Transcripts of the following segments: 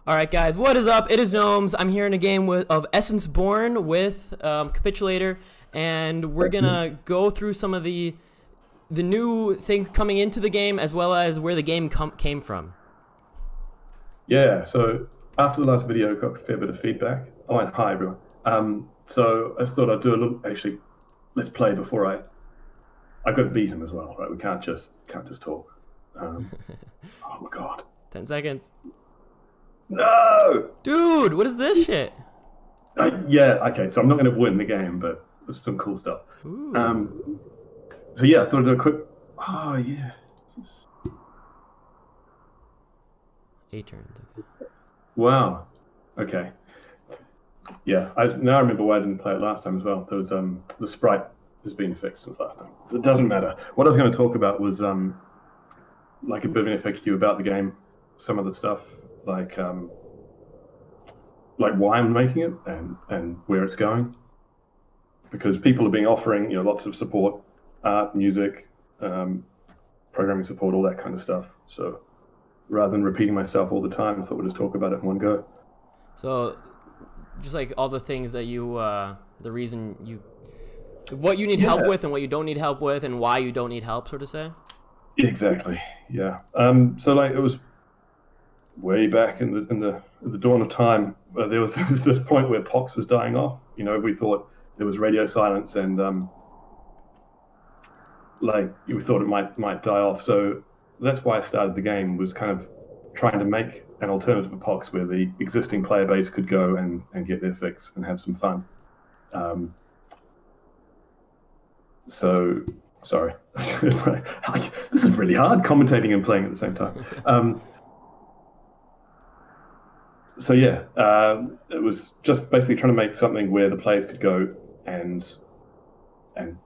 Alright guys, what is up? It is Gnomes. I'm here in a game of Essenceborn with Capitulator, and we're gonna go through some of the new things coming into the game, as well as where the game came from. Yeah, so after the last video, got a fair bit of feedback. Oh, and hi everyone. So I thought I'd do a little, actually, let's play before I've got to beat him as well, right? We can't just talk. Oh my god. 10 seconds. No! Dude, what is this shit? Yeah, okay, so I'm not going to win the game, but there's some cool stuff. So yeah, I thought I'd do a quick... Oh, yeah. 8 turns, okay. Wow. Okay. Yeah, now I remember why I didn't play it last time as well. There was the sprite has been fixed since last time. It doesn't matter. What I was going to talk about was like a bit of an FAQ about the game, some of the stuff, like why I'm making it and where it's going, because people have been offering lots of support, art, music, programming support, all that kind of stuff. So rather than repeating myself all the time, I thought we'd just talk about it in one go. So just like all the things that you the reason you what you need help with and what you don't need help with and why you don't need help, sort of say. Exactly. Yeah. So like it was way back in the dawn of time, there was this point where Pox was dying off. We thought there was radio silence, and like we thought it might die off. So that's why I started the game, was kind of trying to make an alternative to Pox where the existing player base could go and get their fix and have some fun. So sorry, this is really hard, commentating and playing at the same time. So yeah, it was just basically trying to make something where the players could go and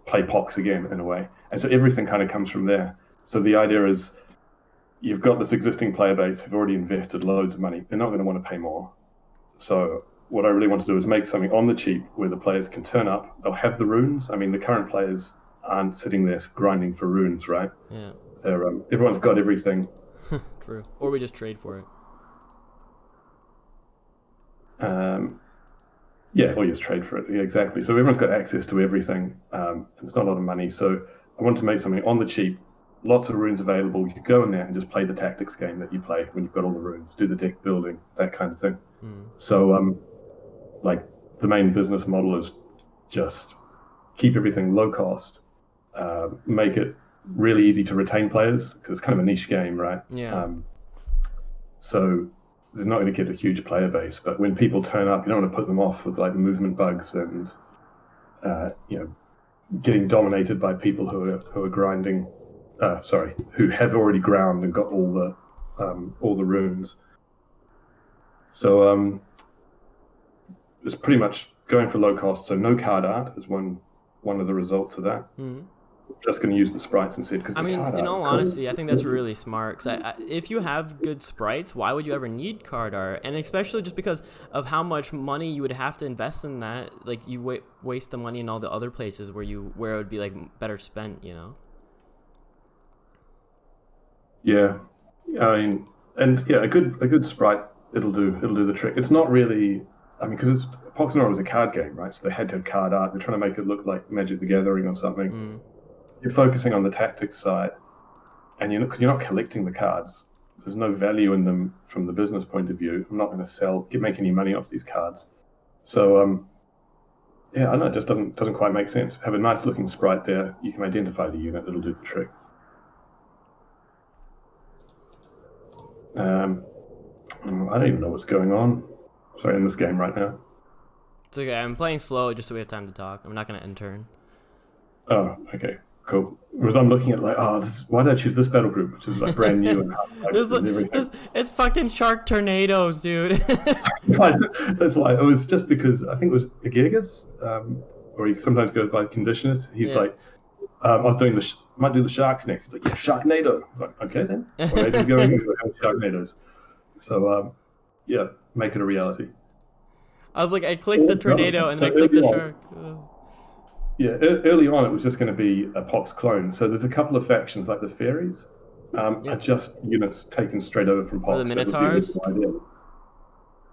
play Pox again in a way. And so everything kind of comes from there. So the idea is you've got this existing player base who've already invested loads of money. They're not going to want to pay more. So what I really want to do is make something on the cheap where the players can turn up. They'll have the runes. I mean, the current players aren't sitting there grinding for runes, right? Yeah. They're, everyone's got everything. True. Or we just trade for it. Yeah, or you just trade for it. Yeah, exactly. So everyone's got access to everything. It's not a lot of money. So I want to make something on the cheap, lots of runes available. You could go in there and just play the tactics game that you play when you've got all the runes, do the deck building, that kind of thing. So like the main business model is just keep everything low cost, make it really easy to retain players, because it's kind of a niche game, right? Yeah. So they're not going to get a huge player base, but when people turn up, you don't want to put them off with like movement bugs and getting dominated by people who are grinding. Who have already ground and got all the runes. So it's pretty much going for low cost. So no card art is one of the results of that. Just going to use the sprites instead. Because I mean, in all honesty, I think that's really smart. Because if you have good sprites, why would you ever need card art? And especially just because of how much money you would have to invest in that. Like you waste the money in all the other places where it would be like better spent. Yeah, I mean, and yeah, a good sprite, it'll do the trick. It's not really, I mean, because Pox was a card game, right? So they had to have card art. They're trying to make it look like Magic the Gathering or something. You're focusing on the tactics side, and because you're not collecting the cards, there's no value in them from the business point of view. I'm not going to make any money off these cards. So yeah, I don't know, it just doesn't quite make sense. Have a nice looking sprite there. You can identify the unit. It'll do the trick. I don't even know what's going on. Sorry, in this game right now. It's okay. I'm playing slow just so we have time to talk. I'm not going to end turn. Oh, okay, cool. Whereas I'm looking at like, why did I choose this battle group, which is like brand new and it's fucking Sharknados, dude. That's why. It was just because I think it was Aegis, or he sometimes goes by conditioners. He's like, I was doing might do the sharks next. He's like, yeah, Sharknado. I was like, okay then. Well, just going into Sharknados. So yeah, make it a reality. I was like, I clicked the tornado and then I clicked the shark. Yeah, early on it was just going to be a Pox clone. So there's a couple of factions like the fairies, are just units taken straight over from Pox. Or the Minotaurs.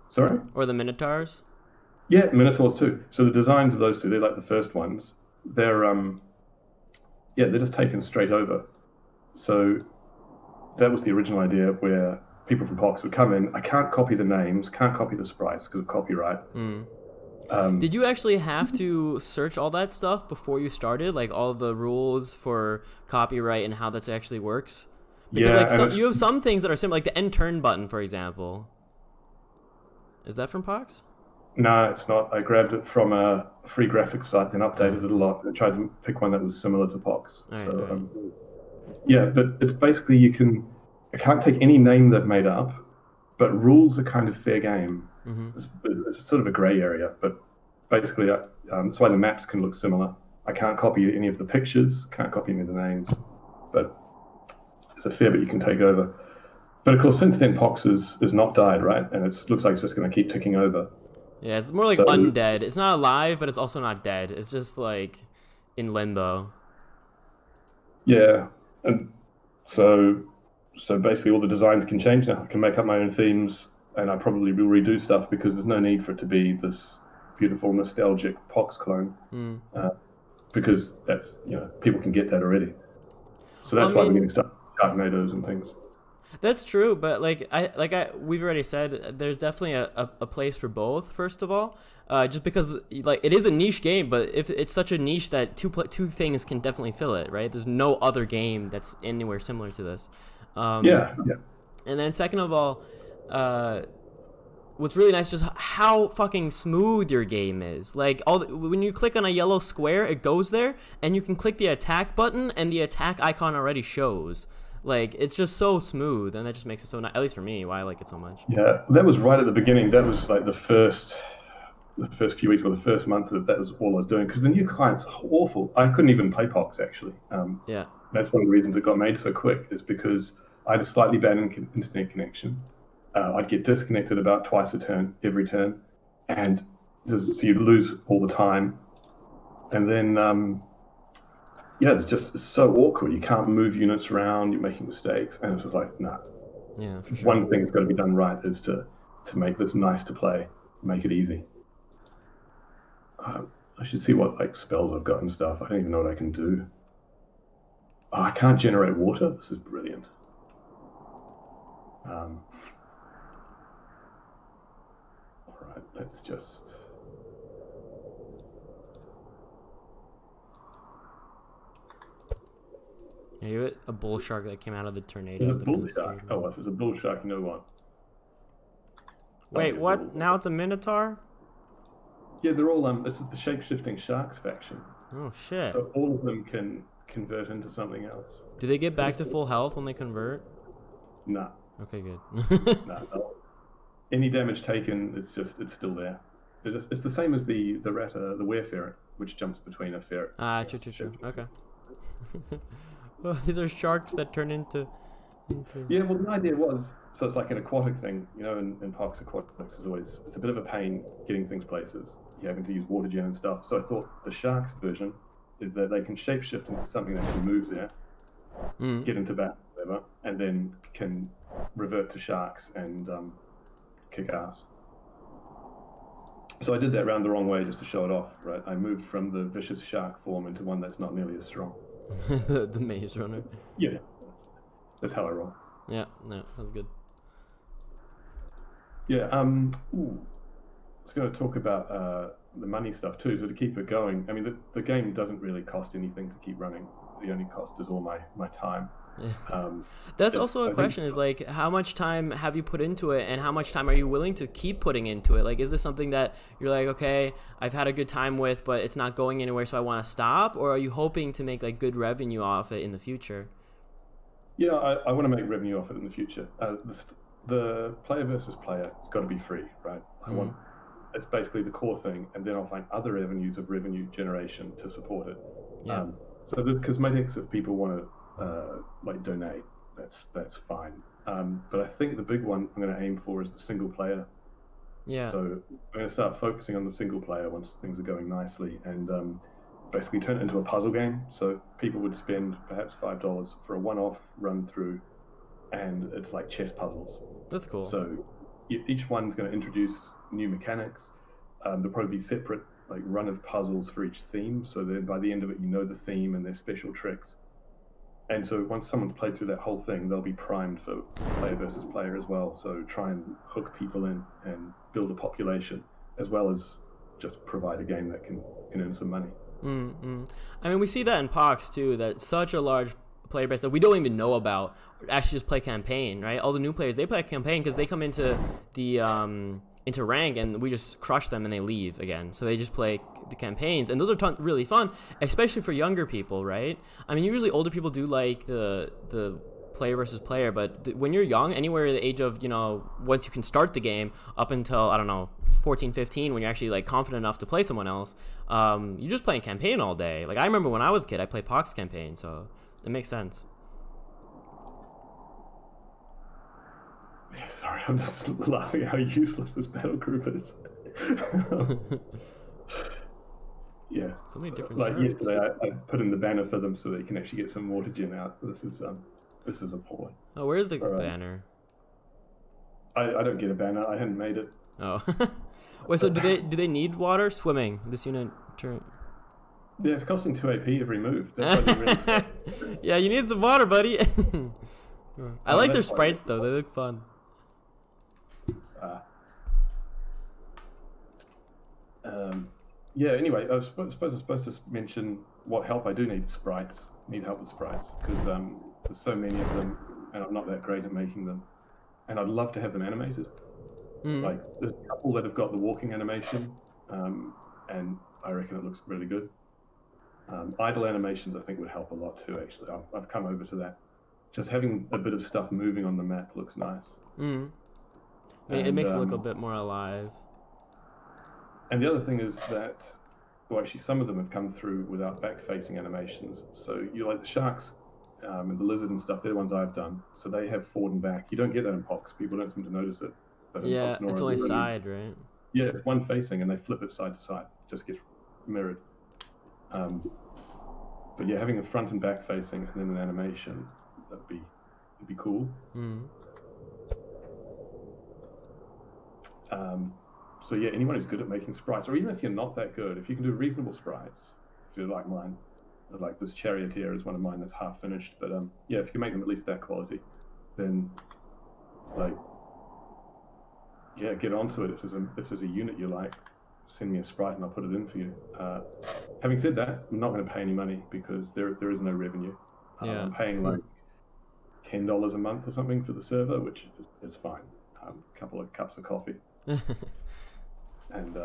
Sorry? Or the Minotaurs? Yeah, Minotaurs too. So the designs of those two, they're like the first ones. They're just taken straight over. So that was the original idea where people from Pox would come in. I can't copy the names, can't copy the sprites because of copyright. Did you actually have to search all that stuff before you started, like all the rules for copyright and how that actually works? Because you have some things that are similar, like the end turn button, for example. Is that from Pox? No, it's not. I grabbed it from a free graphics site, then updated it a lot, and tried to pick one that was similar to Pox. Yeah, but it's basically I can't take any name they've made up, but rules are kind of fair game. It's sort of a grey area, but basically that's why the maps can look similar. I can't copy any of the pictures, can't copy any of the names, but there's a fair bit you can take over. But of course, since then, Pox is not died, right? And it looks like it's just going to keep ticking over. Yeah, it's more like undead. It's not alive, but it's also not dead. It's just like in limbo. Yeah, and so basically all the designs can change now. I can make up my own themes, and I probably will redo stuff because there's no need for it to be this beautiful, nostalgic Pox clone. Because that's, people can get that already. So that's why we're getting stuff, Sharknados and things. That's true, but we've already said, there's definitely a place for both. First of all, just because it is a niche game, but if it's such a niche that two things can definitely fill it, right? There's no other game that's anywhere similar to this. Yeah. And then second of all, what's really nice is just how fucking smooth your game is. Like when you click on a yellow square, it goes there, and you can click the attack button, and the attack icon already shows. Like, it's just so smooth, and that just makes it so nice. At least for me, why I like it so much. Yeah, that was right at the beginning. That was like the first few weeks or the first month that was all I was doing, because the new client's awful. I couldn't even play Pox, actually. Yeah. That's one of the reasons it got made so quick, is because I had a slightly bad internet connection. I'd get disconnected about twice a turn, every turn, and so you'd lose all the time. And then, it's so awkward. You can't move units around, you're making mistakes, and it's just like, nah. Yeah, for sure. One thing that's got to be done right is to make this nice to play, make it easy. I should see what spells I've got and stuff. I don't even know what I can do. Oh, I can't generate water? This is brilliant. All right, let's just... Yeah, you had a bull shark that came out of the tornado. There's a bull shark. Oh, if there's a bull shark, you know what? Wait, what? Now it's a minotaur? Yeah, they're all this is the shape-shifting sharks faction. Oh shit. So all of them can convert into something else. Do they get back to full health when they convert? Nah. Okay, good. No. Any damage taken, it's still there. It's the same as the rat, the were-ferret, which jumps between a ferret. True. Okay. Oh, these are sharks that turn into... Yeah, well, the idea was, so it's like an aquatic thing, in Pox, aquatics is always, it's a bit of a pain getting things places. You're having to use water gen and stuff. So I thought the sharks version is that they can shapeshift into something that can move there, get into bat, whatever, and then can revert to sharks and kick ass. So I did that round the wrong way just to show it off, right? I moved from the vicious shark form into one that's not nearly as strong. The maze runner. Yeah. That's how I roll. Yeah, no, sounds good. Yeah, I was going to talk about the money stuff too, so to keep it going. I mean, the game doesn't really cost anything to keep running. The only cost is all my time. Yeah. That's also a question, is like, how much time have you put into it, and how much time are you willing to keep putting into it? Like, is this something that you're like, okay, I've had a good time with, but it's not going anywhere, so I want to stop? Or are you hoping to make good revenue off it in the future? Yeah, I want to make revenue off it in the future. The player versus player, it's got to be free, right? It's basically the core thing, and then I'll find other avenues of revenue generation to support it. Yeah. So there's cosmetics if people want to donate. That's fine. But I think the big one I'm going to aim for is the single player. Yeah. So I'm going to start focusing on the single player once things are going nicely, and basically turn it into a puzzle game. So people would spend perhaps $5 for a one-off run through, and it's like chess puzzles. That's cool. So each one's going to introduce new mechanics. There'll probably be separate like run of puzzles for each theme, so then by the end of it, you know the theme and their special tricks. And so once someone's played through that whole thing, they'll be primed for player versus player as well. So try and hook people in and build a population, as well as just provide a game that can earn some money. Mm-hmm. I mean, we see that in POX too, that such a large player base that we don't even know about actually just play campaign, right? All the new players, they play campaign because they come into the into rank and we just crush them and they leave again. So they just play the campaigns, and those are really fun, especially for younger people, right? I mean, usually older people do like the player versus player, but when you're young, anywhere at the age of, you know, once you can start the game up until, I don't know, 14, 15, when you're actually like confident enough to play someone else, you're just playing campaign all day. Like I remember when I was a kid, I played POX campaign, so it makes sense. Yeah, sorry, I'm just laughing at how useless this battle group is. Yeah, So many different like sharks. yesterday, I put in the banner for them so that you can actually get some water gin out. This is appalling. Oh, where's the banner? I don't get a banner. I hadn't made it. Oh, wait. So do they need water? Swimming. This unit turn. Yeah, it's costing 2 AP every move. That's really yeah, you need some water, buddy. I like their sprites though. They look fun. Yeah. Anyway, I was supposed to mention what help I do need. Sprites. Need help with sprites because there's so many of them, and I'm not that great at making them. And I'd love to have them animated. Like there's a couple that have got the walking animation, and I reckon it looks really good. Idle animations I think would help a lot too. Actually, I've come over to that. Just having a bit of stuff moving on the map looks nice. It makes it look a bit more alive. And the other thing is that, well, actually, some of them have come through without back-facing animations. So you like the sharks and the lizard and stuff. They're the ones I've done. So they have forward and back. You don't get that in POX. People don't seem to notice it. But yeah, it's only side, right? Yeah, it's one facing, and they flip it side to side. It just gets mirrored. But yeah, having a front and back facing and then an animation, it'd be cool. So yeah, anyone who's good at making sprites, or even if you're not that good, if you can do reasonable sprites, if you're like mine, like this charioteer is one of mine that's half finished, but yeah, if you can make them at least that quality, then like, yeah, get onto it. If there's a unit you like, send me a sprite and I'll put it in for you. Having said that, I'm not going to pay any money because there is no revenue. I'm paying like $10 a month or something for the server, which is fine. A couple of cups of coffee. And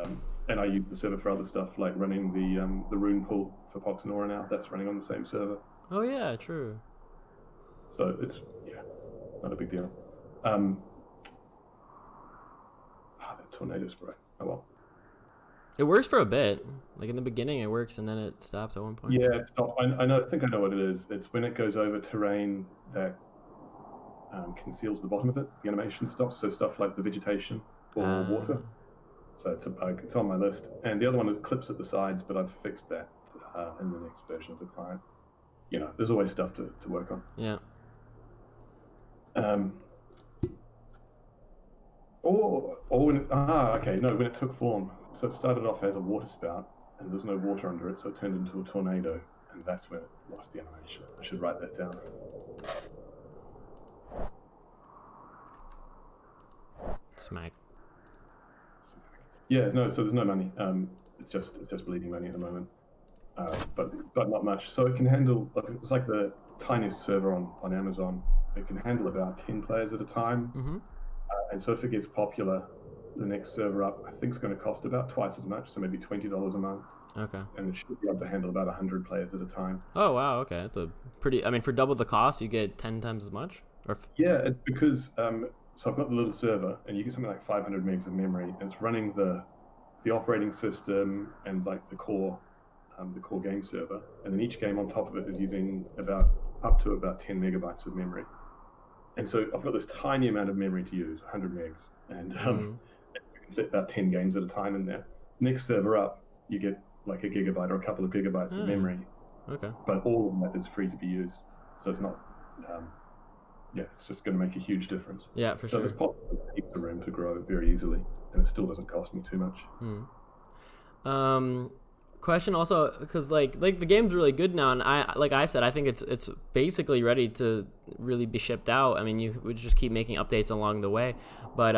I use the server for other stuff like running the rune pool for POX Nora now. That's running on the same server. Oh yeah, true. So it's not a big deal. That tornado sprite. Oh well. It works for a bit. Like in the beginning, it works, and then it stops at one point. Yeah, it's not, I think I know what it is. It's when it goes over terrain that conceals the bottom of it. The animation stops. So stuff like the vegetation or water. So it's on my list. And the other one is clips at the sides, but I've fixed that in the next version of the client. You know, there's always stuff to work on. Yeah. When it took form. So it started off as a water spout, and there was no water under it, so it turned into a tornado, and that's when it lost the animation. I should write that down. Smack. Yeah, no. So there's no money. It's just bleeding money at the moment, but not much. So it can handle. It's like the tiniest server on Amazon. It can handle about 10 players at a time, and so if it gets popular, the next server up, I think, is going to cost about twice as much, so maybe $20 a month. Okay. And it should be able to handle about 100 players at a time. Oh wow, okay, that's a pretty. I mean, for double the cost, you get 10 times as much. Yeah, it's because so I've got the little server, and you get something like 500 megs of memory, and it's running the operating system and like the core game server, and then each game on top of it is using up to about 10 megabytes of memory. And so I've got this tiny amount of memory to use, 100 megs, and you can fit about 10 games at a time in there. Next server up, you get like a gigabyte or a couple of gigabytes of memory. Okay. But all of that is free to be used, so it's not yeah, it's just going to make a huge difference. Yeah, for so sure. there's heaps of room to grow very easily, and it still doesn't cost me too much. Question also, because like the game's really good now, and I said, I think it's basically ready to really be shipped out. I mean, you would just keep making updates along the way, but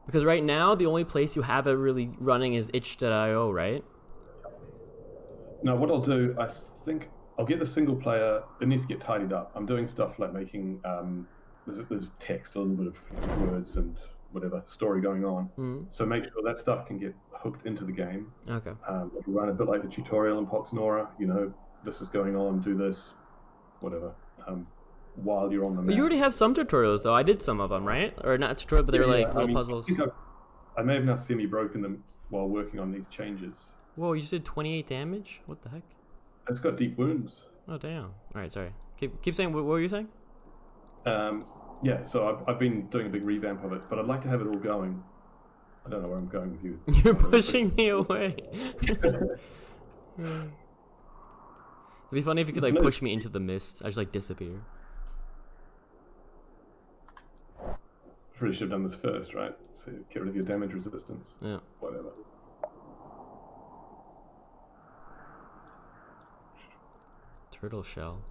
because right now the only place you have it really running is itch.io, right? Now, what I'll do, I think I'll get the single player. It needs to get tidied up. I'm doing stuff like making there's text, a little bit of words and whatever story going on. So make sure that stuff can get hooked into the game. Okay. Run a bit like the tutorial in Poxnora. You know, this is going on. Do this, whatever. While you're on the map. You already have some tutorials though. I did some of them, right? Or not tutorial, but they were like little puzzles. I may have now semi-broken them while working on these changes. Whoa, you said 28 damage? What the heck? It's got deep wounds. Oh damn! All right, sorry. Keep saying. What were you saying? Yeah, so I've been doing a big revamp of it, but I'd like to have it all going. I don't know where I'm going with you. You're pushing me away. It'd be funny if you could like push me into the mist. I just like disappear. Pretty should have done this first, right? So get rid of your damage resistance. Yeah. Whatever. Turtle shell.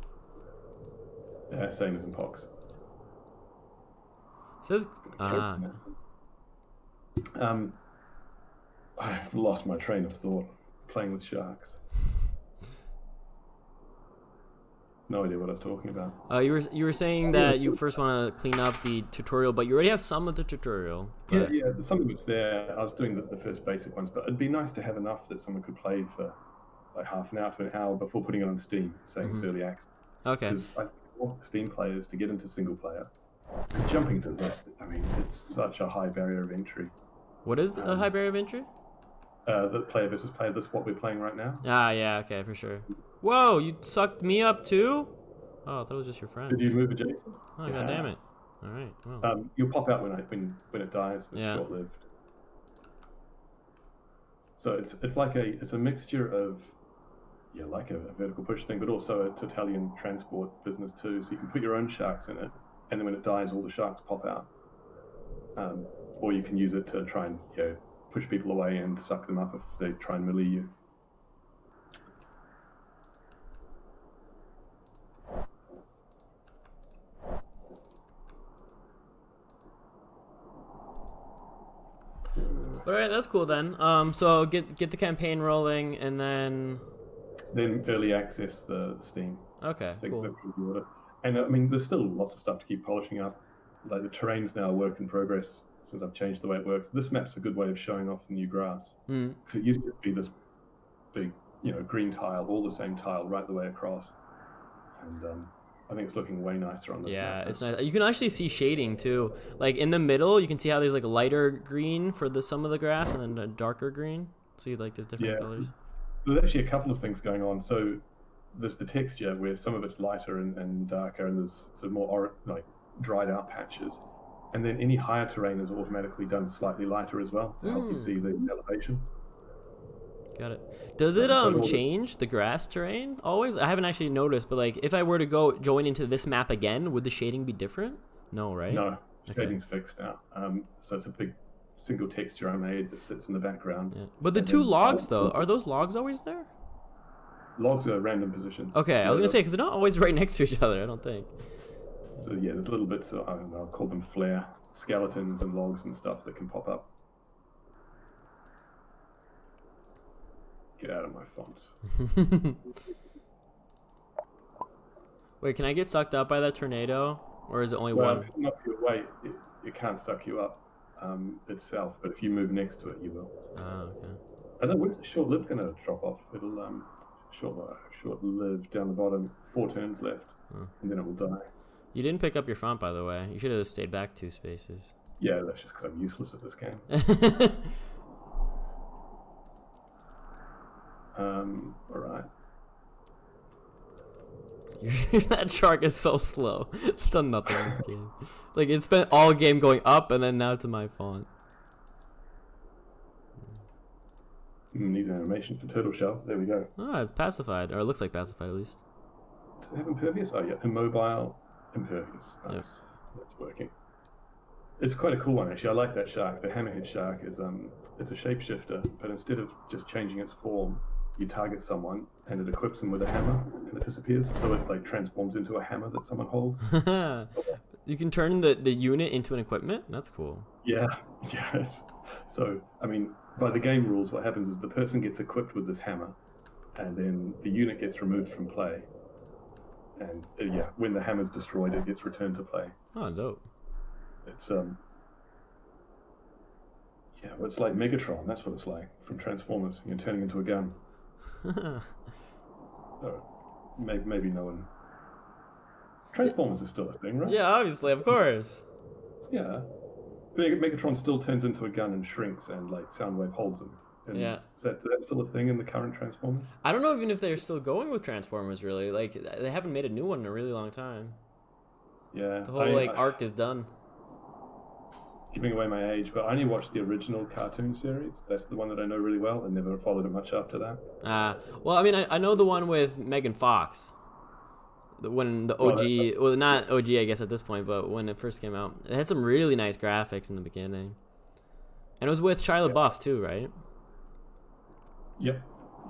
Yeah, same as in Pox. Says I've lost my train of thought playing with sharks. No idea what I was talking about. You were saying that you first want to clean up the tutorial, but you already have some of the tutorial. Yeah, some of it's there. I was doing the first basic ones, but it'd be nice to have enough that someone could play for like half an hour to an hour before putting it on Steam, saying it's early access. Okay. Because I want Steam players to get into single player. Jumping to this, I mean, it's such a high barrier of entry. What is the high barrier of entry? The player versus player. That's what we're playing right now. Ah, yeah, okay, for sure. Whoa, you sucked me up too? Oh, that was just your friend. Did you move adjacent? Oh, god damn it! All right. Well. You'll pop out when it dies. It's short-lived. So it's like a mixture of like a vertical push thing, but also a totalitarian transport business too. So you can put your own sharks in it, and then when it dies, all the sharks pop out. Or you can use it to try and push people away and suck them up if they try and melee you. All right, that's cool then. So get the campaign rolling, and then early access the Steam. Okay, cool. And I mean, there's still lots of stuff to keep polishing up. Like the terrain's now a work in progress since I've changed the way it works. This map's a good way of showing off the new grass. Because it used to be this big, green tile, all the same tile right the way across. And I think it's looking way nicer on this map. Yeah, it's nice. You can actually see shading too. Like in the middle, you can see how there's like a lighter green for some of the grass, and then a darker green. See, like there's different colors. There's actually a couple of things going on. So there's the texture where some of it's lighter and darker, and there's some more dried out patches. And then any higher terrain is automatically done slightly lighter as well to help you see the elevation. Got it. Does it change the grass terrain always? I haven't actually noticed, but like if I were to go join into this map again, would the shading be different? No, right? No, shading's fixed now. So it's a big single texture I made that sits in the background. Yeah. But the two logs though, are those logs always there? Logs are random positions. Okay, I was gonna say because they're not always right next to each other. I don't think. So yeah, there's little bits. I don't know, I'll call them flare skeletons and logs and stuff that can pop up. Get out of my font. Wait, can I get sucked up by that tornado, or is it only one? If it knocks you away, it can't suck you up itself, but if you move next to it, you will. Oh, okay. I don't know, when's the short-lived going to drop off? It'll short-lived down the bottom, 4 turns left, and then it will die. You didn't pick up your font, by the way. You should have stayed back 2 spaces. Yeah, that's just because I'm useless at this game. Alright. That shark is so slow. It's done nothing in this game. Like, it spent all game going up, and then now to my font. Need an animation for turtle shell. There we go. Oh, it's pacified. Or it looks like pacified, at least. Does it have impervious? Oh, yeah. Immobile. impervious. Yep. That's working. It's quite a cool one actually. I like that shark. The hammerhead shark is it's a shapeshifter, but instead of just changing its form, you target someone and it equips them with a hammer and it disappears. So it like transforms into a hammer that someone holds. You can turn the unit into an equipment? That's cool. Yeah, yes. So I mean, by the game rules, what happens is the person gets equipped with this hammer, and then the unit gets removed from play. And yeah, when the hammer's destroyed, it gets returned to play. Oh, dope. It's well, it's like Megatron. That's what it's like from Transformers. You're turning into a gun. So maybe no one. Transformers is still a thing, right? Yeah, obviously, of course. Yeah. Megatron still turns into a gun and shrinks, and like Soundwave holds him. And Yeah. Is that still a thing in the current Transformers? I don't know even if they're still going with Transformers, really. Like, they haven't made a new one in a really long time. Yeah. The whole, arc is done. Giving away my age, but I only watched the original cartoon series. That's the one that I know really well, and never followed it much after that. Well, I mean, I know the one with Megan Fox. When the OG, well, not OG, I guess, at this point, but when it first came out. It had some really nice graphics in the beginning. And it was with Shia LaBeouf, too, right? Yep.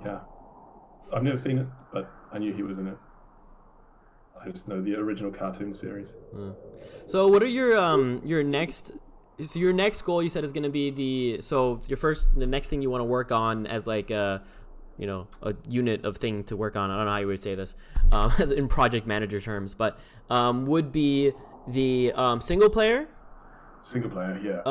Yeah. I've never seen it, but I knew he was in it. I just know the original cartoon series. So what are your next... So your next goal, you said, is going to be the next thing you want to work on as like a unit of thing to work on. I don't know how you would say this in project manager terms, but would be the single player. Single player, yeah.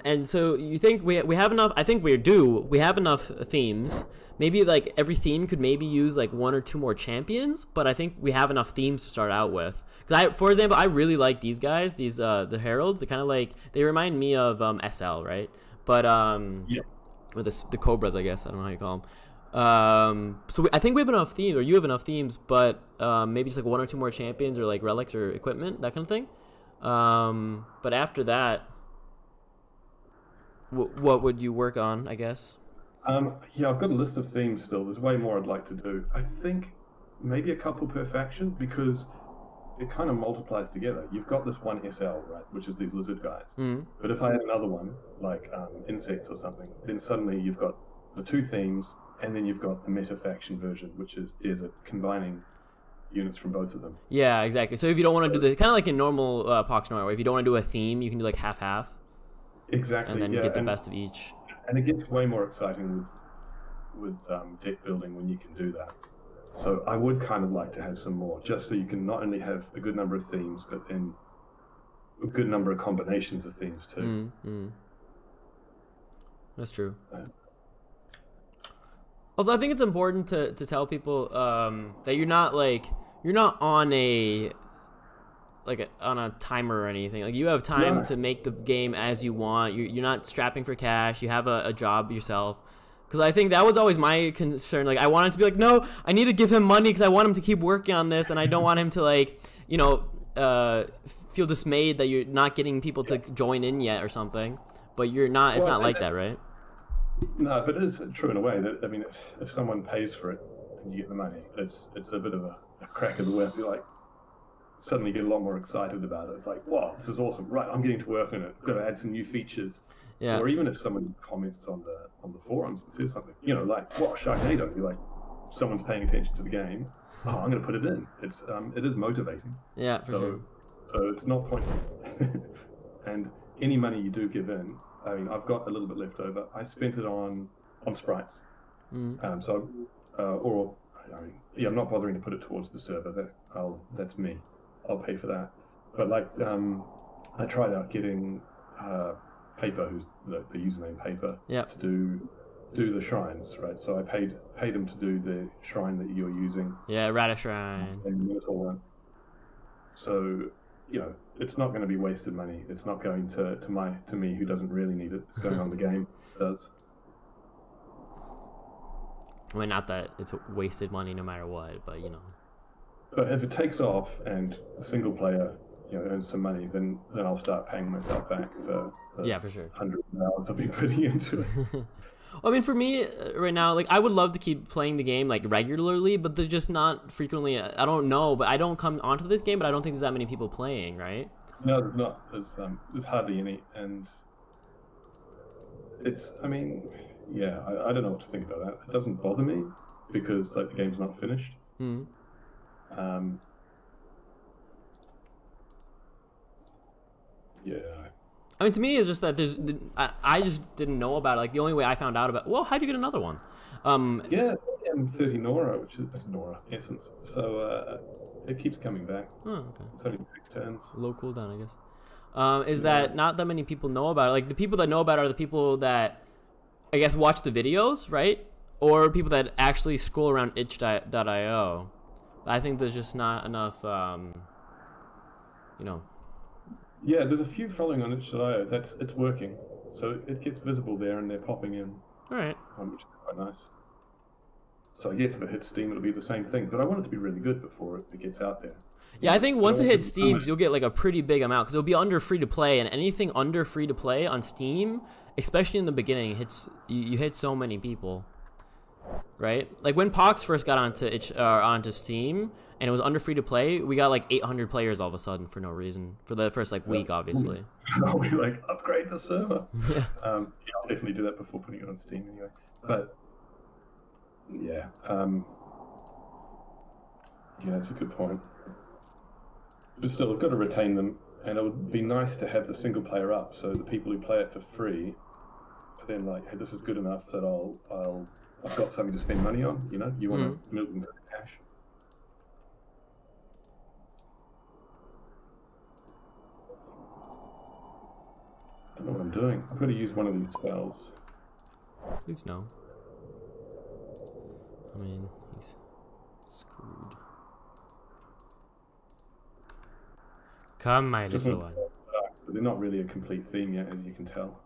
And so you think we have enough? I think we have enough themes. Maybe like every theme could maybe use like one or two more champions, but I think we have enough themes to start out with. Because for example, I really like these guys, the heralds. They kind of they remind me of SL, right? But or the cobras, I guess. I don't know how you call them. So I think we have enough themes, or you have enough themes, but maybe just like one or two more champions, or like relics or equipment, that kind of thing. But after that, what would you work on, I guess? Yeah, I've got a list of themes still. There's way more I'd like to do. I think maybe a couple per faction, because it kind of multiplies together. You've got this one SL, right, which is these lizard guys. But if I had another one, like insects or something, then suddenly you've got the two themes, and then you've got the meta faction version, which is desert, combining units from both of them. Yeah, exactly. So if you don't want to do the kind of like in normal Pox Noir, where if you don't want to do a theme, you can do like half. Exactly. And then get the best of each. And it gets way more exciting with deck building when you can do that. So I would kind of like to have some more, just so you can not only have a good number of themes, but then a good number of combinations of themes too. That's true. Also, I think it's important to tell people that you're not on on a timer or anything. Like, you have time to make the game as you want. You're not strapping for cash. You have a job yourself. Because I think that was always my concern. Like, I wanted to be like, no, I need to give him money because I want him to keep working on this, and I don't want him to feel dismayed that you're not getting people to join in yet or something. But you're not. It's not like that, right? No, but it is true in a way. That, I mean, if someone pays for it and you get the money, it's a bit of a crack of the whip. You're like, suddenly get a lot more excited about it. It's like, wow, this is awesome. Right, I'm getting to work on it. Got to add some new features. Yeah. Or even if someone comments on the forums and says something, like, wow, Sharknado. You're like, someone's paying attention to the game. Oh, I'm going to put it in. It is motivating. Yeah, for sure. So it's not pointless. And any money you do give in, I mean, I've got a little bit left over. I spent it on sprites. I'm not bothering to put it towards the server. That's me. I'll pay for that. But I tried out getting Paper, who's the username Paper, to do the shrines, right? So I paid him to do the shrine that you're using. Yeah, Radish Shrine. And the Minotaur one. So, it's not going to be wasted money. It's not going to me who doesn't really need it. It's going on the game. It does. I mean, not that it's wasted money no matter what, but But if it takes off and the single player, earns some money, then I'll start paying myself back for for sure. hundreds of hours I've been putting into it. I mean, for me right now, like I would love to keep playing the game like regularly, but they're just not frequently. I don't know, but I don't come onto this game, but I don't think there's that many people playing, right? No, there's not. There's hardly any, and it's. I mean, yeah, I don't know what to think about that. It doesn't bother me because like the game's not finished. Hmm. Um, yeah. I mean, to me, it's just that I just didn't know about it. Like the only way I found out about. Well, how'd you get another one? Yeah, M30 Nora, which is that's Nora Essence. So it keeps coming back. Oh, okay. It's only 6 turns. Low cooldown, I guess. Is that not that many people know about it? Like the people that know about it are the people that, I guess, watch the videos, right? Or people that actually scroll around itch.io. I think there's just not enough, you know. Yeah, there's a few following on itch.io. It's working, so it gets visible there, and they're popping in, All right. which is quite nice. So I guess if it hits Steam, it'll be the same thing. But I want it to be really good before it gets out there. Yeah, I think once it hits Steam, you'll get like a pretty big amount because it'll be under free to play, and anything under free to play on Steam, especially in the beginning, hits you hit so many people, right? Like when Pox first got onto Steam and it was under free to play, we got like 800 players all of a sudden for no reason for the first like week, obviously. I'll be like, upgrade the server. Yeah. Yeah, I'll definitely do that before putting it on Steam anyway. But yeah, yeah, that's a good point. But still, I've got to retain them, and it would be nice to have the single player up, so the people who play it for free, are then like, hey, this is good enough that I've got something to spend money on. You know, you want to milk them for cash. I don't know what I'm doing. I've got to use one of these spells. Please no. I mean, he's screwed. Come, my little one. But they're not really a complete theme yet, as you can tell.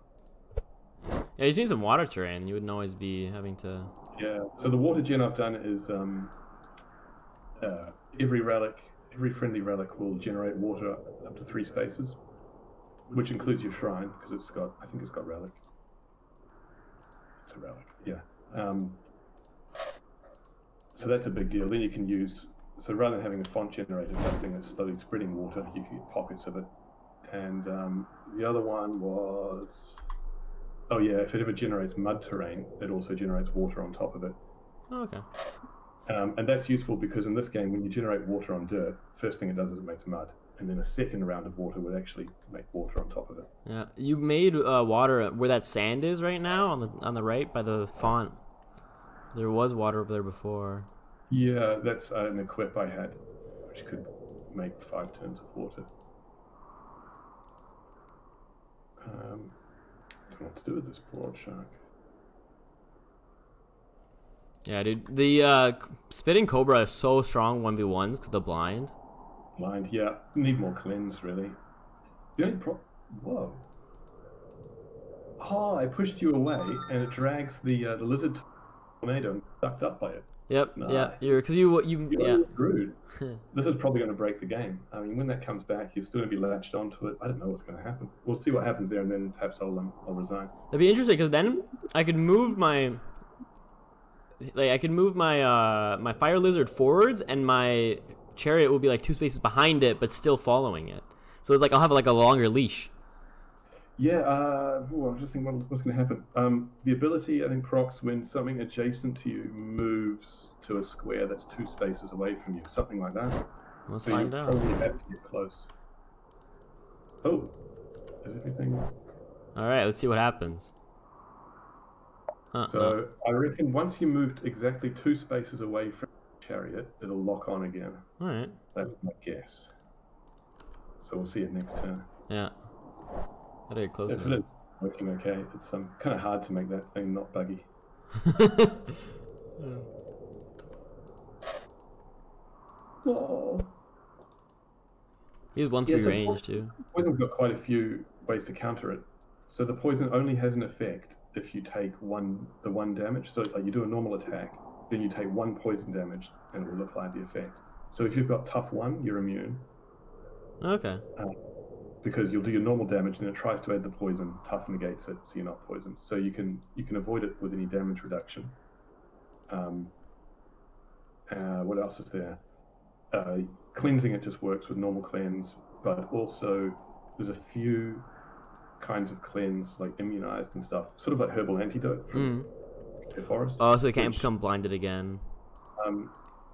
Yeah, you just need some water terrain. You wouldn't always be having to. Yeah. So the water gen I've done is every friendly relic will generate water up to 3 spaces, which includes your shrine because I think it's got relic. It's a relic. Yeah. So that's a big deal. Then you can use. So rather than having a font generator, something that's slowly spreading water, you can get pockets of it. And the other one was, oh yeah, if it ever generates mud terrain, it also generates water on top of it. Oh, okay. And that's useful because in this game, when you generate water on dirt, first thing it does is it makes mud, and then a second round of water would actually make water on top of it. Yeah, you made water where that sand is right now on the right by the font. There was water over there before. Yeah, that's an equip I had, which could make 5 turns of water. I don't know what to do with this broad shark. Yeah, dude. The spitting cobra is so strong 1v1s because the blind. Blind, yeah. Need more cleanse, really. The only Whoa. Oh, I pushed you away, and it drags the lizard tornado and sucked up by it. Yep. Nice. Yeah. You're yeah. Rude. This is probably going to break the game. I mean, when that comes back, you're still going to be latched onto it. I don't know what's going to happen. We'll see what happens there, and then perhaps I'll resign. That'd be interesting because then I could move my my fire lizard forwards, and my chariot will be like 2 spaces behind it, but still following it. So it's like I'll have like a longer leash. Yeah, I was just thinking what's going to happen. The ability, I think, procs when something adjacent to you moves to a square that's 2 spaces away from you, something like that. Let's so find you out. probably have to get close. Oh, is everything? All right, let's see what happens. So I reckon once you moved exactly 2 spaces away from the chariot, it'll lock on again. All right. That's my guess. So we'll see it next turn. Yeah. Gotta get close If it enough. is working okay, it's kind of hard to make that thing not buggy. Oh. He has 1-3 range too. Poison's got quite a few ways to counter it. So the poison only has an effect if you take the one damage. So it's like you do a normal attack, then you take 1 poison damage, and it will apply the effect. So if you've got tough 1, you're immune. Okay. because you'll do your normal damage, and it tries to add the poison. Tough negates it, so you're not poisoned. So you can avoid it with any damage reduction. What else is there? Cleansing it just works with normal cleanse, but also there's a few kinds of cleanse, like immunized and stuff, sort of like herbal antidote from the forest. Oh, so it can't become blinded again.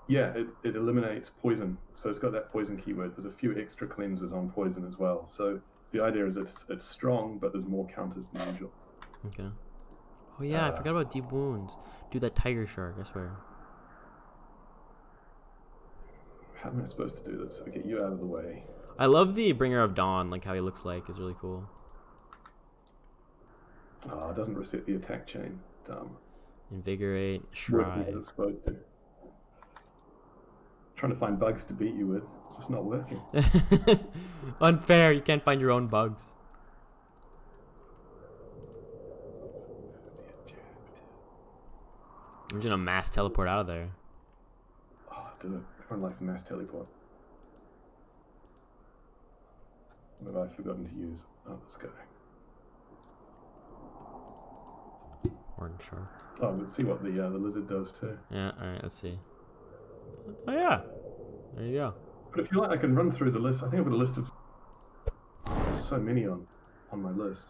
Yeah, it eliminates poison, so it's got that poison keyword. There's a few extra cleanses on poison as well. So the idea is it's strong, but there's more counters than usual. Okay. Oh yeah, I forgot about deep wounds. Dude, that tiger shark, I swear. How am I supposed to do this? So get you out of the way. I love the Bringer of Dawn, like how he looks like is really cool. Oh, it doesn't reset the attack chain. Dumb. Invigorate, Working as Shrive. it's supposed to. Trying to find bugs to beat you with. It's just not working. Unfair, you can't find your own bugs. I'm just gonna mass teleport out of there. Oh, do it. Everyone likes a mass teleport. What have I forgotten to use? Oh, let's go. Horn shark. Oh, let's see what the lizard does too. Yeah, alright, let's see. Oh yeah. There you go. But if you like, I can run through the list. I think I've got a list of so many on my list.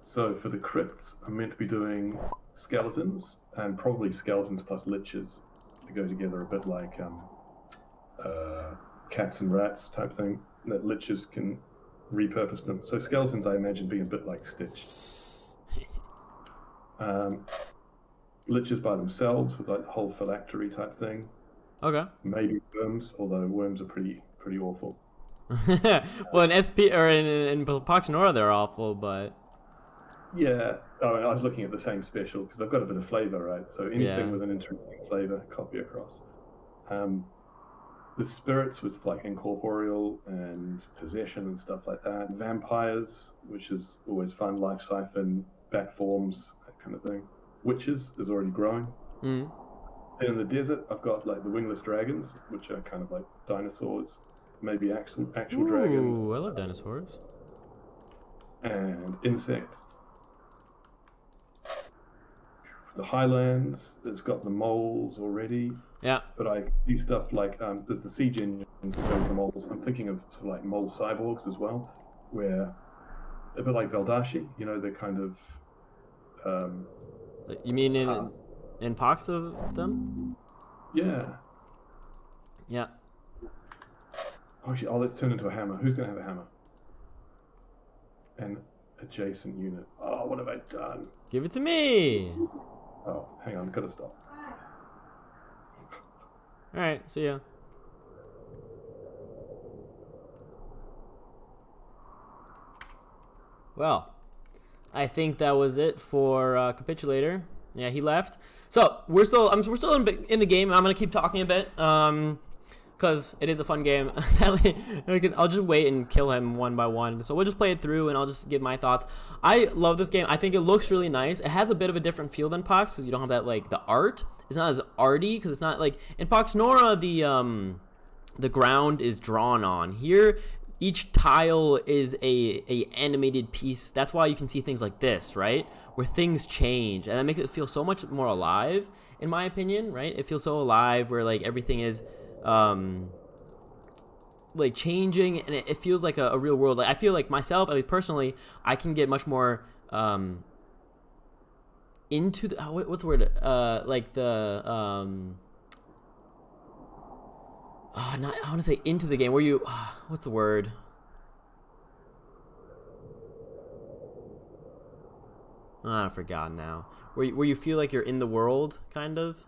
So for the crypts, I'm meant to be doing skeletons, and probably skeletons plus liches to go together a bit like cats and rats type thing. That liches can repurpose them. So skeletons, I imagine, being a bit like Stitch. Liches by themselves with like the whole phylactery type thing. Okay. Maybe worms, although worms are pretty awful. Well, in SP or in Pox Nora they're awful, but yeah. Oh, I was looking at the same special because I've got a bit of flavor, right? So anything with an interesting flavor, copy across. The spirits with like incorporeal and possession and stuff like that. Vampires, which is always fun. Life siphon, bat forms, that kind of thing. Witches is already growing. Mm. And in the desert, I've got like the wingless dragons, which are kind of like dinosaurs, maybe actual dragons. Ooh, I love dinosaurs. And insects. The highlands, it's got the moles already. Yeah. But I see stuff like there's the siege engines that go with the moles. I'm thinking of sort of like mole cyborgs as well, where a bit like Veldashi, you know, they're kind of. You mean in Pox of them? Yeah. Yeah. Oh, shit. Oh, let's turn into a hammer. Who's gonna have a hammer? An adjacent unit. Oh, what have I done? Give it to me. Oh, hang on, gotta stop. All right, see ya. Well, I think that was it for Capitulator. Yeah, he left. So we're still in the game. I'm gonna keep talking a bit because it is a fun game. Sadly, I'll just wait and kill him one by one. So we'll just play it through, and I'll just give my thoughts. I love this game. I think it looks really nice. It has a bit of a different feel than Pox because you don't have that like the art. It's not as arty because it's not like in Pox Nora the ground is drawn on. Here, each tile is a animated piece. That's why you can see things like this, right? Where things change, and that makes it feel so much more alive, in my opinion, right? It feels so alive where like everything is like changing, and it feels like a real world. Like I feel like myself, at least personally, I can get much more into the what's the word? Like the I want to say into the game where you what's the word? I forgot now. Where you feel like you're in the world, kind of.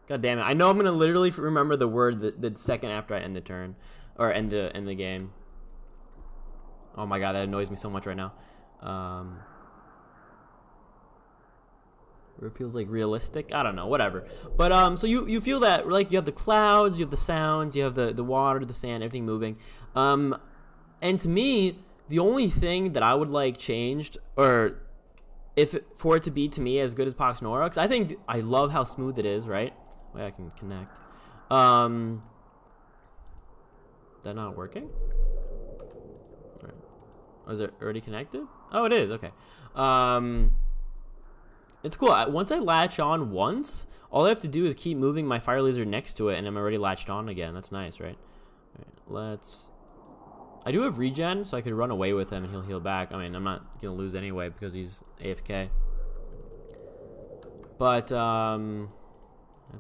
God damn it! I know I'm gonna literally remember the word the second after I end the turn, or end the game. Oh my god, that annoys me so much right now. Where it feels like realistic. I don't know, whatever. But so you feel that like you have the clouds, you have the sounds, you have the water, the sand, everything moving. And to me, the only thing that I would like changed, or for it to be to me as good as Pox Nora, because I think I love how smooth it is, right? Way I can connect. The that not working? All right. Oh, is it already connected? Oh, it is. Okay. It's cool. Once I latch on once, all I have to do is keep moving my fire laser next to it, and I'm already latched on again. That's nice, right? All right, let's... I do have regen, so I could run away with him and he'll heal back. I mean, I'm not going to lose anyway because he's AFK. But, I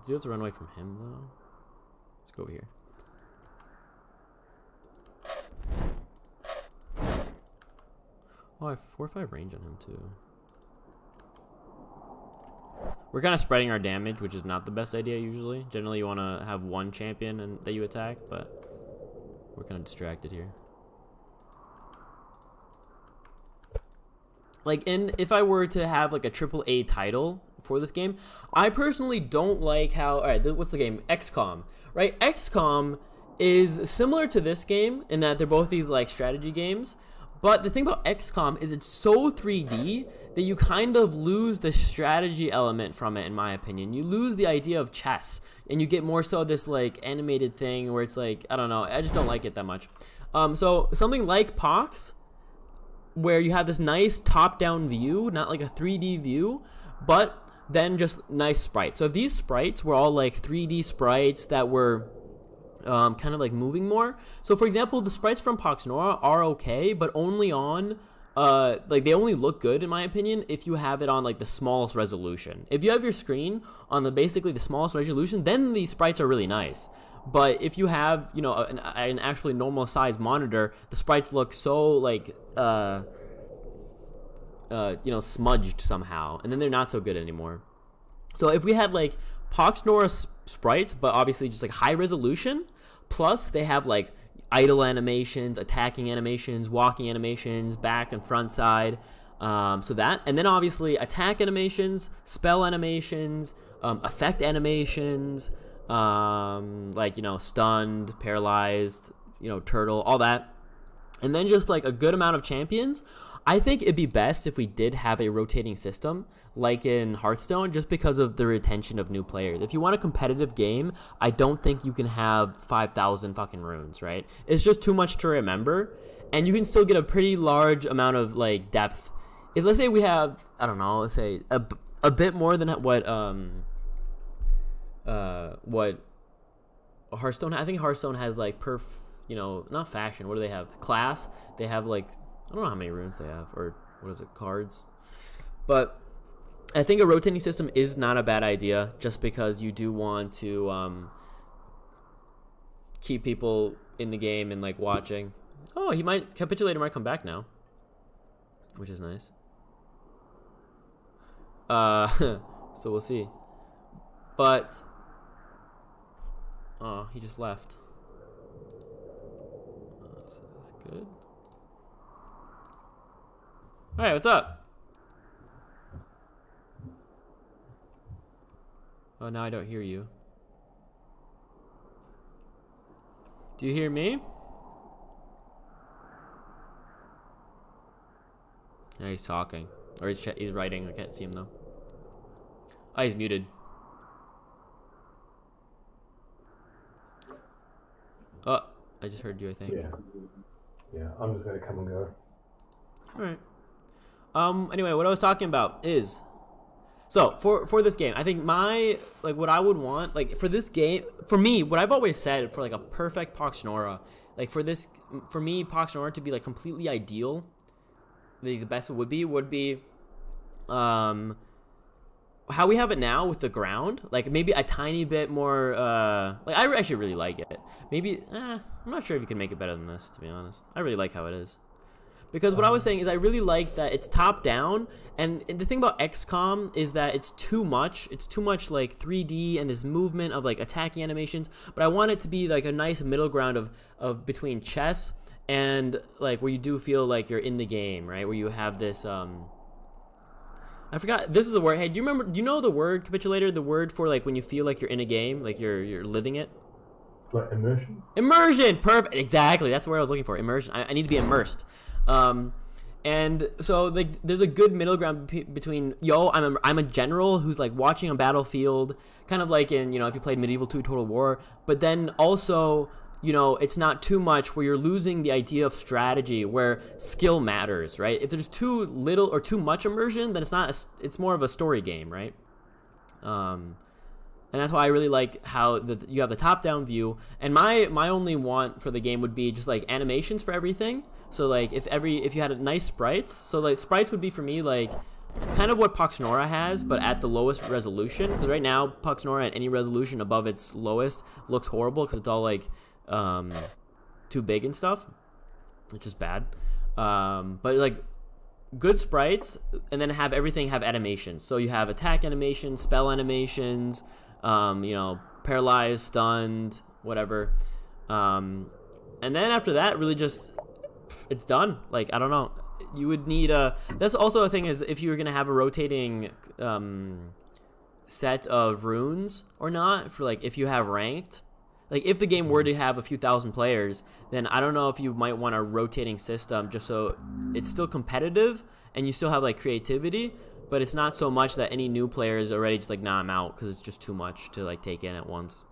do have to run away from him, though. Let's go over here. Oh, I have 4 or 5 range on him, too. We're kind of spreading our damage, which is not the best idea, usually. Generally, you want to have one champion that you attack, but we're kind of distracted here. Like, if I were to have, like, a AAA title for this game, I personally don't like how... Alright, what's the game? XCOM, right? XCOM is similar to this game in that they're both these, like, strategy games. But the thing about XCOM is it's so 3D that you kind of lose the strategy element from it, in my opinion. You lose the idea of chess, and you get more so this, like, animated thing where it's like, I don't know, I just don't like it that much. So something like Pox, where you have this nice top-down view, not like a 3D view, but then just nice sprites. So if these sprites were all like 3D sprites that were kind of like moving more. So for example, the sprites from Pox Nora are okay, but only on, like they only look good in my opinion if you have it on like the smallest resolution. If you have your screen on basically the smallest resolution, then these sprites are really nice. But if you have, you know, an actually normal size monitor, the sprites look so like, you know, smudged somehow, and then they're not so good anymore. So if we had like Pox Nora sprites, but obviously just like high resolution, plus they have like idle animations, attacking animations, walking animations, back and front side, so that, and then obviously attack animations, spell animations, effect animations, like, you know, stunned, paralyzed, you know, turtle, all that, and then just like a good amount of champions. I think it'd be best if we did have a rotating system like in Hearthstone, just because of the retention of new players. If you want a competitive game, I don't think you can have 5,000 fucking runes, right? It's just too much to remember, and you can still get a pretty large amount of like depth. If let's say we have, I don't know, let's say a bit more than what Hearthstone, I think Hearthstone has like you know, not faction, what do they have? Class. They have like, I don't know how many runes they have, or what is it, cards? But I think a rotating system is not a bad idea, just because you do want to keep people in the game and like watching. Oh, Capitulator might come back now, which is nice. So we'll see. But oh, he just left. So that's good. Hey, what's up? Oh, now I don't hear you. Do you hear me? No, he's talking. Or he's writing. I can't see him though. Oh, he's muted. Oh, I just heard you, I think. Yeah, I'm just gonna come and go. Alright. Anyway, what I was talking about is, so for this game, I think what I would want, like for this game, for me, what I've always said for like a perfect Pox Nora, like for me, Pox Nora to be like completely ideal, the best would be, how we have it now with the ground, like maybe a tiny bit more, like I actually really like it. Maybe, I'm not sure if you can make it better than this, to be honest. I really like how it is. Because what I was saying is I really like that it's top down, and the thing about XCOM is that it's too much like 3D and this movement of like attacking animations, but I want it to be like a nice middle ground of between chess and like where you do feel like you're in the game, right? Where you have this I forgot, this is the word. Hey, do you know the word, Capitulator, the word for like when you feel like you're in a game, like you're living it? Like immersion? Immersion, perfect, exactly, that's the word I was looking for, immersion. I need to be immersed. And so like there's a good middle ground between I'm a general who's like watching a battlefield, kind of like in, you know, if you played Medieval 2 Total War, but then also you know, it's not too much where you're losing the idea of strategy, where skill matters, right? If there's too little or too much immersion, then it's more of a story game, right? And that's why I really like how you have the top-down view. And my only want for the game would be just like animations for everything. So like if you had nice sprites, so like sprites would be for me like kind of what Poxnora has, but at the lowest resolution. Because right now Poxnora at any resolution above its lowest looks horrible because it's all like too big and stuff, which is bad. But like good sprites, and then have everything have animations. So you have attack animations, spell animations, you know, paralyzed, stunned, whatever. And then after that, really just it's done. Like, I don't know. You would need that's also a thing, is if you were gonna have a rotating set of runes or not, for like if you have ranked. Like, if the game were to have a few thousand players, then I don't know if you might want a rotating system just so it's still competitive and you still have, like, creativity, but it's not so much that any new player is already just like, nah, I'm out, because it's just too much to, like, take in at once.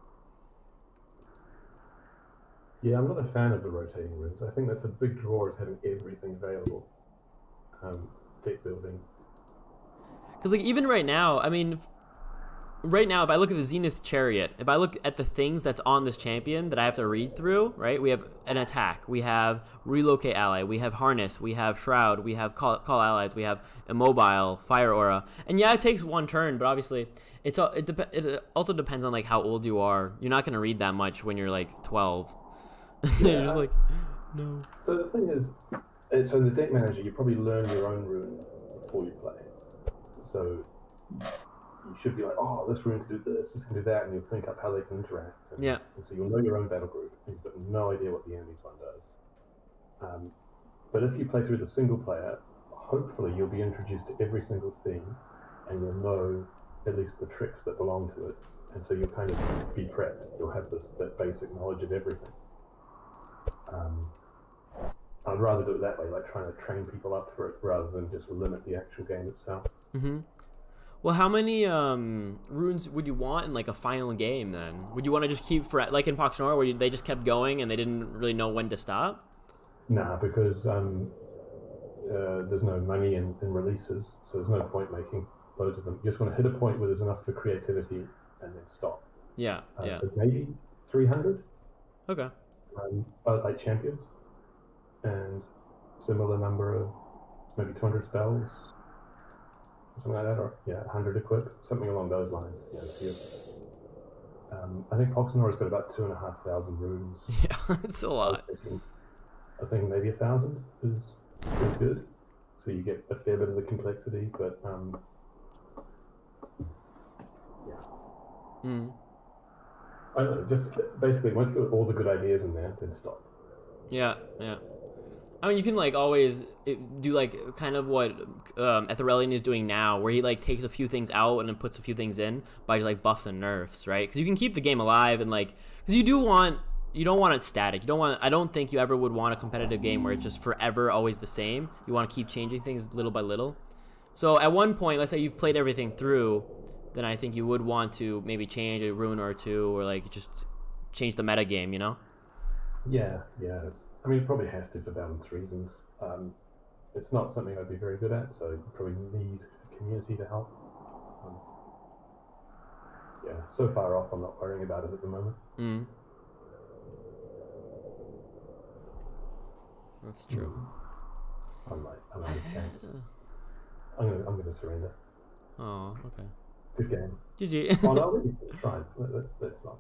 Yeah, I'm not a fan of the rotating rooms. I think that's a big draw, is having everything available. Deck building. Because, like, even right now, I mean, right now, if I look at the Zenith Chariot, if I look at the things that's on this champion that I have to read through, right? We have an attack, we have relocate ally, we have harness, we have shroud, we have call allies, we have immobile, fire aura, and yeah, it takes one turn, but obviously it also depends on like how old you are. You're not gonna read that much when you're like 12. Yeah. You're just like, no. So the thing is, so in the deck manager, you probably learn your own rune before you play. So you should be like, oh, this rune can do this can do that, and you'll think up how they can interact. And, Yeah. and so you'll know your own battle group, and you've got no idea what the enemy's one does. But if you play through the single player, hopefully you'll be introduced to every single thing, and you'll know at least the tricks that belong to it, and so you'll kind of be prepped. You'll have that basic knowledge of everything. I'd rather do it that way, like trying to train people up for it rather than just limit the actual game itself. Mm-hmm. Well, how many runes would you want in like a final game then? Would you want to just keep for like in Poxnora where they just kept going and they didn't really know when to stop? Nah, because there's no money in releases, so there's no point making loads of them. You just want to hit a point where there's enough for creativity and then stop. Yeah, yeah. So maybe 300. Okay. Like champions, and similar number of maybe 200 spells, something like that, or 100 equip, something along those lines. I think Poxnora's got about 2,500 runes. Yeah, it's a lot. I was thinking maybe 1,000 is good, so you get a fair bit of the complexity, but yeah. I don't know, just basically once you got all the good ideas in there, then stop. Yeah, yeah. I mean, you can like always do like kind of what Etherelion is doing now, where he like takes a few things out and then puts a few things in by like buffs and nerfs, right? Because you can keep the game alive and like, because you don't want it static. I don't think you ever would want a competitive game where it's just forever always the same. You want to keep changing things little by little. So at one point, let's say you've played everything through, then I think you would want to maybe change a rune or two, or like just change the meta game, you know? Yeah. I mean, it probably has to for balance reasons. It's not something I'd be very good at, so you probably need a community to help. So far off, I'm not worrying about it at the moment. That's true. I'm out of chance. I'm gonna surrender. Oh, okay. Good game. GG. Oh no, it's fine. Let's not.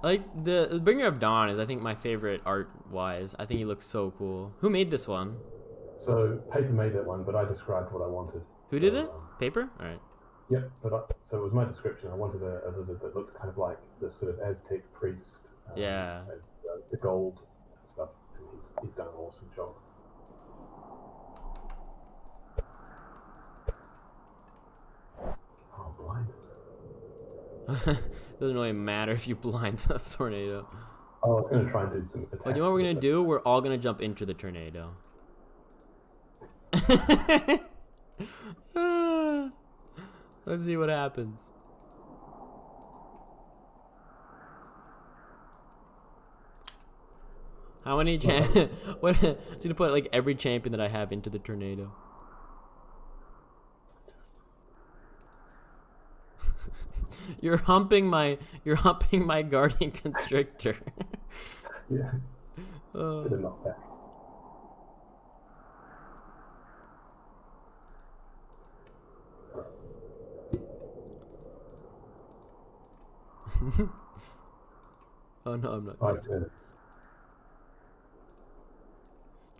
I like the Bringer of Dawn is I think my favorite art-wise. I think he looks so cool. Who made this one? So Paper made that one, but I described what I wanted. Who did it? Paper? All right. Yep, so it was my description. I wanted a lizard that looked kind of like this sort of Aztec priest. Yeah. And, the gold and stuff. And he's done an awesome job. Oh, blind. Doesn't really matter if you blind the tornado. Oh, I was going to try and do some attacks. But you know what we're going to do? We're all going to jump into the tornado. Let's see what happens. How many what? Just gonna put like every champion that I have into the tornado. You're humping my guardian constrictor. Yeah. Bit of knockback. Oh no, I'm not. 5 minutes.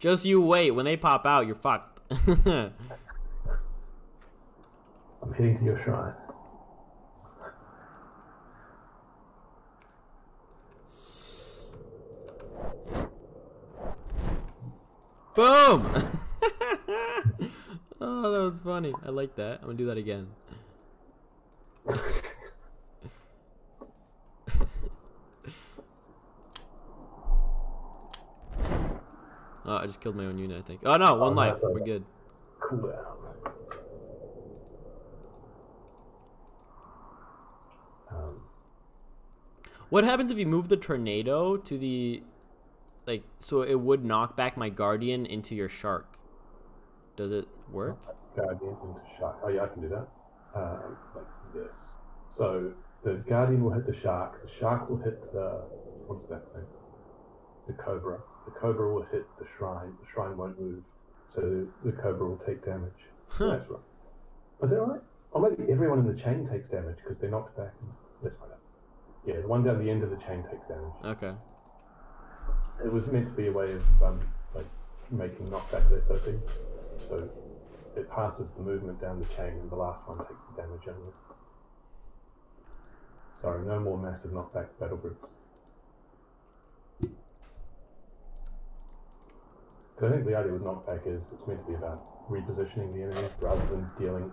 Just you wait. When they pop out, you're fucked. I'm heading to your shrine. Boom! Oh, that was funny. I like that. I'm gonna do that again. Oh, I just killed my own unit, I think. Oh no, one life. We're good. Cool down. What happens if you move the tornado to the, like, so it would knock back my guardian into your shark? Does it work? Guardian into shark. Oh yeah, I can do that. Like this. So the guardian will hit the shark will hit the, what's that thing? The cobra. The cobra will hit the shrine won't move. So the cobra will take damage. That's right. Is that right? Or maybe everyone in the chain takes damage because they're knocked back. Let's find out. Yeah, the one down the end of the chain takes damage. Okay. It was meant to be a way of like making knockback less OP. So it passes the movement down the chain and the last one takes the damage only. Sorry, no more massive knockback battle groups. So I think the idea with knockback is it's meant to be about repositioning the enemy rather than dealing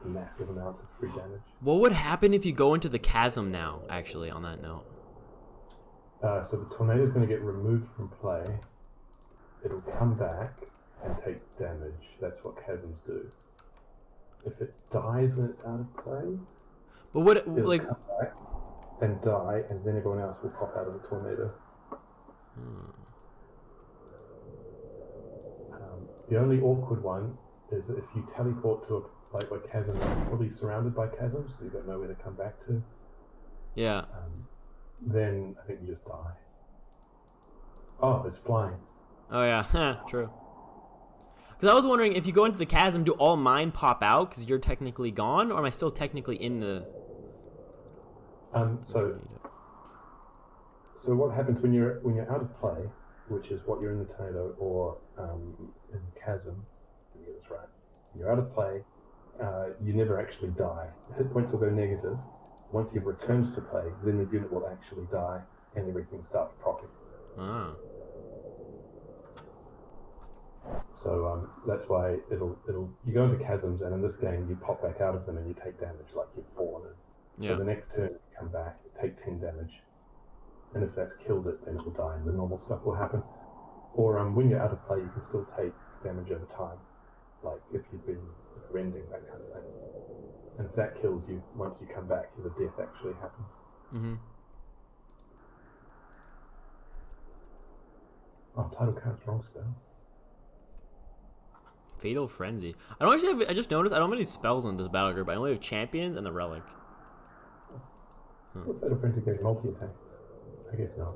massive amounts of free damage. What would happen if you go into the chasm now, actually, on that note? So the tornado is going to get removed from play. It'll come back and take damage. That's what chasms do. If it dies when it's out of play, But what, it'll like... come back and die, and then everyone else will pop out of the tornado. The only awkward one is that if you teleport to a where chasm is probably surrounded by chasms, so you don't know where to come back to. Yeah. Then I think you just die. Oh, it's flying. Oh yeah, true. Because I was wondering, if you go into the chasm, do all mine pop out because you're technically gone, or am I still technically in the... So what happens when you're out of play, which is what you're in the tornado or in the chasm? Let me get this right. When you're out of play, you never actually die. Hit points will go negative. Once you've returned to play, then the unit will actually die, and everything starts propping. Ah. So that's why you go into chasms, and in this game you pop back out of them and you take damage like you've fallen in. Yeah. So the next turn you come back, take 10 damage, and if that's killed it, then it will die, and the normal stuff will happen. Or when you're out of play, you can still take damage over time, like if you've been rending, that kind of thing. And if that kills you, once you come back, the death actually happens. Mm-hmm. Oh, title card's wrong spell. Fatal Frenzy. I don't actually have, I just noticed I don't have any spells in this battle group. I only have champions and the relic. Well, Fatal Frenzy goes multi-attack. I guess not.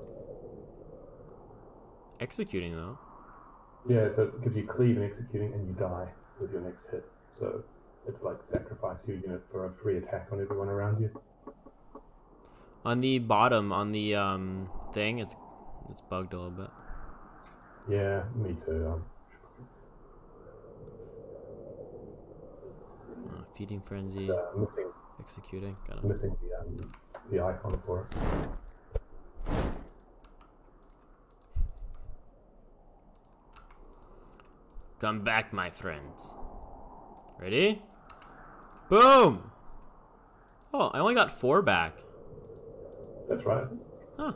Executing though. Yeah, so it gives you cleave and executing, and you die with your next hit. So it's like sacrifice your unit for a free attack on everyone around you. On the bottom, on the thing, it's bugged a little bit. Yeah, me too. Feeding Frenzy. Missing. Executing. Got it. Missing the icon for it. Come back, my friends. Ready? Boom! Oh, I only got 4 back. That's right. Huh.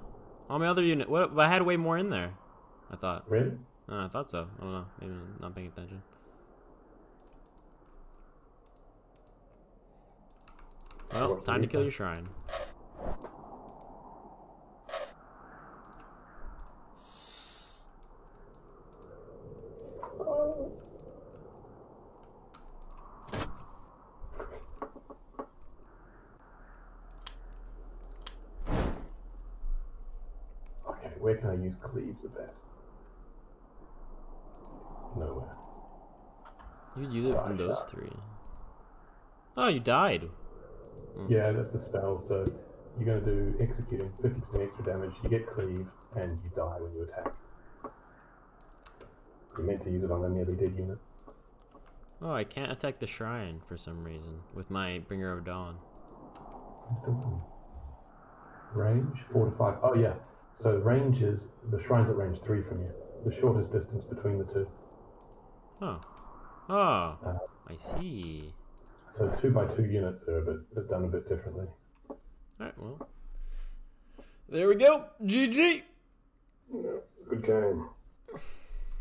On my other unit. What? I had way more in there. I thought. Really? I thought so. I don't know. Maybe I'm not paying attention. Well, time to kill your shrine. where can I use cleaves the best? Nowhere. You'd use it Right, in those shark. 3. Oh, you died. Yeah, that's the spell. So you're going to do executing 50% extra damage. You get cleave, and you die when you attack. You meant to use it on a nearly dead unit. Oh, I can't attack the shrine for some reason with my Bringer of Dawn. Range 4 to 5. Oh yeah. So range is the shrine's at range 3 from you. The shortest distance between the two. Oh. Oh. I see. So 2 by 2 units are done a bit differently. Alright, well. There we go. GG. Good game.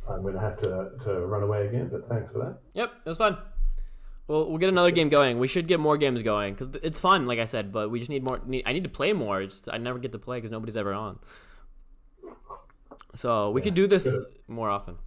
I'm going to have to run away again, but thanks for that. Yep, it was fun. We'll get another game going. We should get more games going because it's fun, like I said. But we just need more. I need to play more. I never get to play because nobody's ever on. So we could do this more often.